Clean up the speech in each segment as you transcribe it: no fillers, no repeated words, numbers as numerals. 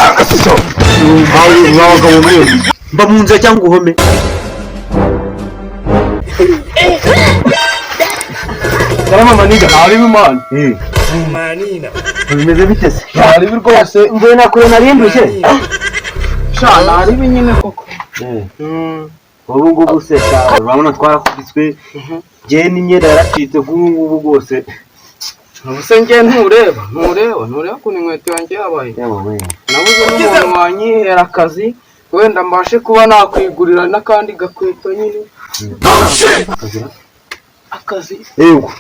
akasiso mwabagabo mwe mba mu nzira cyangwa uhome Salama maniga ari bimana manina bimeze bitese ari rwose ngwe nakure narimbuye shana ari binyine koko ubu ngubu se urabona twarakubiswe je n'imyenda yaracitse ngubu rwose ubuse nge ntureba ko inkweto yanjye yabaye nabuze n'umuntu wanyihera akazi wenda mbashe kuba nakwigurira n'akandi gakweto nyine akazi yego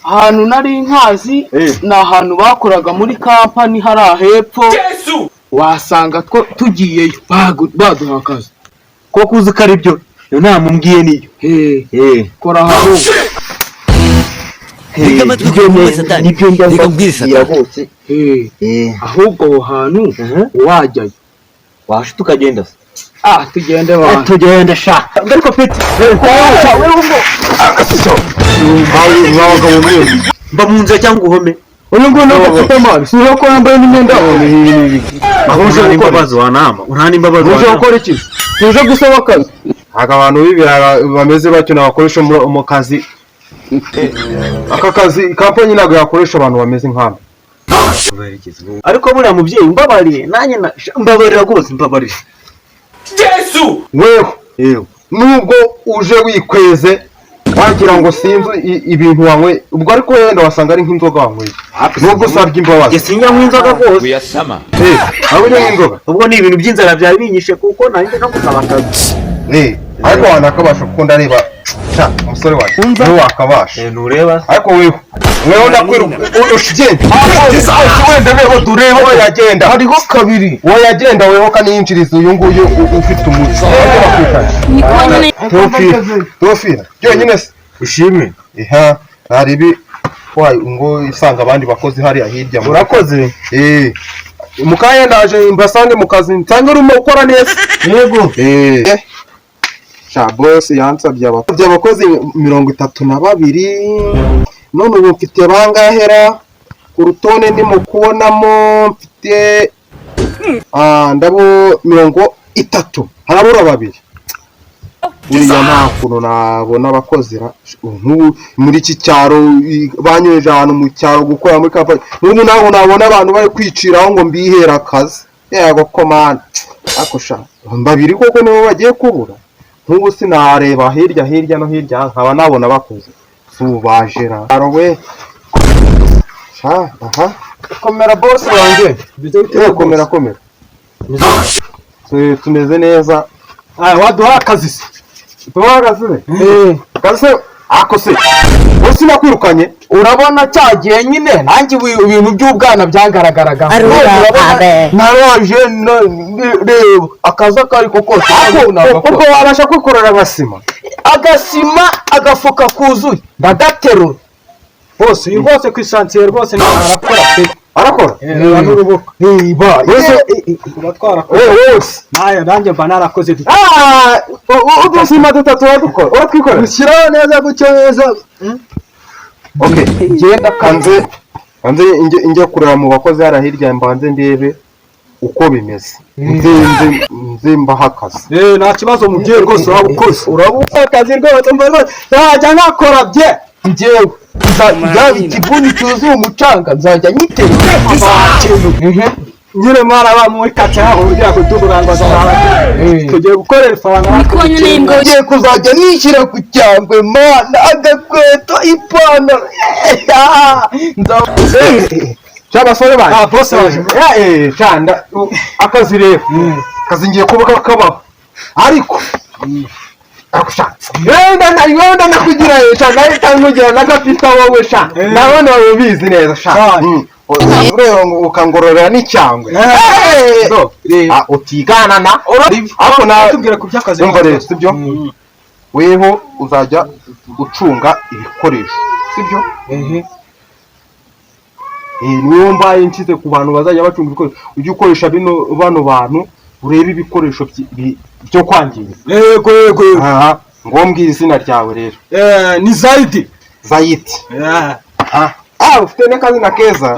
ahantu nari nkazi ni ahantu bakoraga muri kampani hari ahepfo wasanga tugiyeyo baduha akazi koko uzi ko ari byo yo ntamumbwiye niyo kora ahantu nibyo njya hose ahubwo aho hantu wajyayo washe tukagenda se tugende sha ariko peti akasiso mwabagabo mwe mba mu nzira cyangwa uhome uyu nguyu ni ufite amazi si uko yambaye n'imyenda uje imbabazi wanama urahana imbabazi uje gukora iki tuje gusaba akazi abantu b'ibirara bameze batyo nabakoresha mu kazi aka kazi kampani ntabwo yakoresha abantu bameze nk'abo ariko buriya mubyeyi mbabariye nanjye mbabarira rwose mbabarira Yesu weho nubwo uje wikweze wagira ngo sinzi ibintu wanywe ubwo ariko wenda wasanga ari nk'inzoga wanyweye nubwo usabye imbabazi sinya nk'inzoga rwose uyasama abo ni nk'inzoga ubwo ni ibintu by'inzara byari binyishe kuko nanjye no gusaba akazi ariko wanakabasha kuko ndareba umusore wawe niwe wakabasha ntureba ariko weho ndakwiruka ushigenda wenda weho dureba we yagenda hariho kabiri we yagenda weho kaniyinjiriza uyu nguyu ufite umuco Teofila byonyine se ushime haribi ngo isanga abandi bakozi hariya hirya murakoze mukanya ndaje mbasange mu kazi nsange urimo ukora neza yego boss yansabye abakozi 32 none ubu mfite bangahera ku rutonde ndimo kubonamo mfite ndabo 30 harabura babiri uriya nta kuntu nabona abakozi muri iki cyaro banyoheje ahantu mu cyaro gukora muri kampani n'ubu naho nabona abantu bari kwiciraho ngo mbihera akazi yego komana akosha babiri koko nibo bagiye kubura nk'ubu sinareba hirya no hirya nkaba nabona bakoze subajera arowe komera boss wanjye komera tumeze neza waduha akazi kazi akose bose nakwirukanye urabona cyagiye nyine nanjye ibintu by'ubwana byagaragaraga naraje reba akazi akari ko kose ubwo wabasha kwikorera agasima agafuka kuzuye ndagaterura bose uyu rwose ku isantiye rwose arakora n'urubuga wose nanjye mba narakoze udusima 3 wadukora uratwikora ushyiraho neza gutyo neza genda kanze njye kureba mu bakozi hara hirya mbanze ndebe uko bimeze nze mbaha akazi nta kibazo mu gihe rwose urabuka akazi rwose nzajya nakora bye njyewe ikibuni cyuzuye umucanga nzajya nyiterura nyine mara muri kacyaho urya kutuburangaza tugiye gukorera ifaranga tugiye kuzajya nishyira ku cyangwe mana agakweto ipantaro cy'abasore baje boss baje cyanda akazi rero kazi ngiye kuba kabaho ariko wenda nakugira cyangwa itangugira n'agapita wowe sha nabone ubizi neza sha ureba ngo ukangororera n'icyangwe utigana na ariko tubwira ku by'akazi umva rero sibyo weho uzajya ucunga ibikoresho sibyo niyo mbaye nshyize ku bantu bazajya bacunga ibikoresho ujye ukoresha bano bantu urebe ibikoresho byo kwangiza yego ngombwira izina ryawe rero ni Zayidi ufite n'akazina keza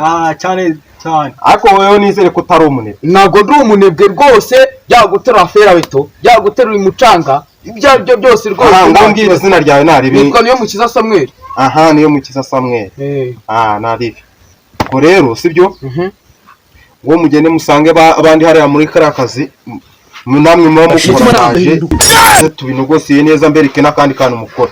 cyane cyane. Ariko wowe nizere ko utari umunebwe. Ntago ndi umunebwe rwose, yagutera ferabeto, yagutera umucanga, ibyo byose rwose. Ngombwira izina ryawe naribi. Nitwa Niyomukiza Samuel. Aha, Niyomukiza Samuel. Naribi. Ubwo rero sibyo? Ngo mugende musange abandi hariya muri karakazi. Namwe muba mukora tubinogosiye neza mbereke n'akandi kantu mukora.